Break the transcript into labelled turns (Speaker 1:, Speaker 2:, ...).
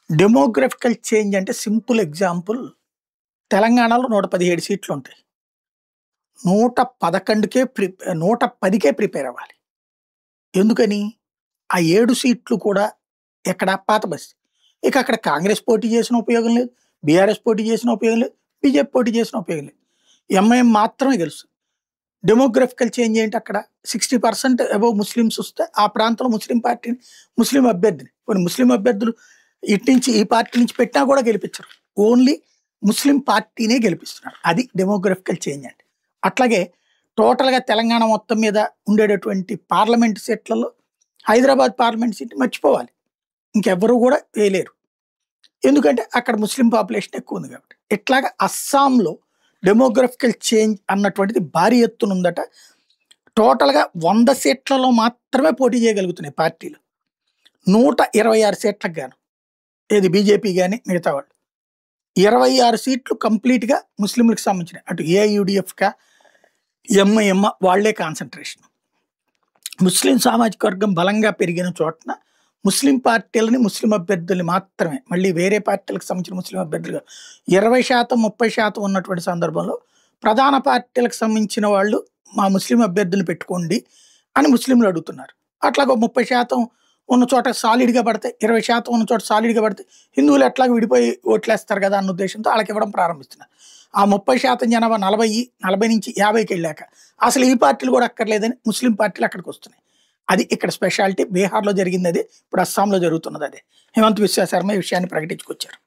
Speaker 1: Demographical change అంటే simple example తెలంగాణలో 117 సీట్లుంటాయి. 111కే 110కే prepare అవ్వాలి. ఎందుకని? ఆ 7 సీట్లు కూడా ఎక్కడ పాత బస్తీ. ఇక అక్కడ కాంగ్రెస్ పోటీ చేసిన ఉపయోగం లేదు. బీఆర్ఎస్ పోటీ చేసిన ఉపయోగం లేదు. బీజేపీ పోటీ చేసిన ఉపయోగం లేదు. ఎంఐఎం మాత్రమే గెలుస్తుంది. డెమోగ్రఫికల్ చేంజ్ ఏంటి అక్కడ? 60% అబోవ్ ముస్లిమ్స్ వస్తే ఆ ప్రాంతంలో ముస్లిం అభ్యర్థిని కొన్ని ముస్లిం అభ్యర్థులు ఇటు నుంచి ఈ పార్టీ నుంచి పెట్టినా కూడా గెలిపించరు. ఓన్లీ ముస్లిం పార్టీనే గెలిపిస్తున్నారు. అది డెమోగ్రఫికల్ చేంజ్ అంటే. అట్లాగే టోటల్‌గా తెలంగాణ మొత్తం మీద ఉండేటటువంటి పార్లమెంట్ సీట్లలో హైదరాబాద్ పార్లమెంట్ సీట్ మర్చిపోవాలి. ఇంకెవ్వరు కూడా వేయలేరు. ఎందుకంటే అక్కడ ముస్లిం పాపులేషన్ ఎక్కువ ఉంది కాబట్టి. ఇట్లాగా అస్సాంలో డెమోగ్రఫికల్ చేంజ్ అన్నటువంటిది భారీ ఎత్తున ఉందట. టోటల్‌గా 100 సీట్లలో మాత్రమే పోటీ చేయగలుగుతున్నాయి పార్టీలు. 126 సీట్లకు గాను. ఏది బీజేపీ గాని మిగతా వాళ్ళు. 26 సీట్లు కంప్లీట్‌గా ముస్లింలకు సంబంధించినయి. అటు ఏఐయూడీఎఫ్‌కా, ఎంఐఎం వాళ్ళే కాన్సంట్రేషన్. ముస్లిం సామాజిక వర్గం బలంగా పెరిగిన చోటన ముస్లిం పార్టీలని, ముస్లిం అభ్యర్థుల్ని మాత్రమే మళ్ళీ వేరే పార్టీలకు సంబంధించిన ముస్లిం అభ్యర్థులుగా 20%, 30% ఉన్నటువంటి సందర్భంలో ప్రధాన పార్టీలకు సంబంధించిన వాళ్ళు మా ముస్లిం అభ్యర్థులు పెట్టుకోండి అని ముస్లింలు అడుగుతున్నారు. అట్లాగో 30% ఉన్న చోట సాలిడ్‌గా పడతాయి. 20% ఉన్న చోట సాలిడ్‌గా పడతాయి. హిందువులు ఎట్లాగో విడిపోయి ఓట్లేస్తారు కదా అన్న ఉద్దేశంతో వాళ్ళకి ఇవ్వడం ప్రారంభిస్తున్నారు. ఆ 30% జనాభా 40 నుంచి 50కి వెళ్ళాక అసలు ఈ పార్టీలు కూడా అక్కర్లేదని ముస్లిం పార్టీలు అక్కడికి వస్తున్నాయి. అది ఇక్కడ స్పెషాలిటీ. బీహార్‌లో జరిగింది అదే. ఇప్పుడు అస్సాంలో జరుగుతున్నది అదే. హిమంత్ విశ్వ శర్మ ఈ విషయాన్ని ప్రకటించుకొచ్చారు.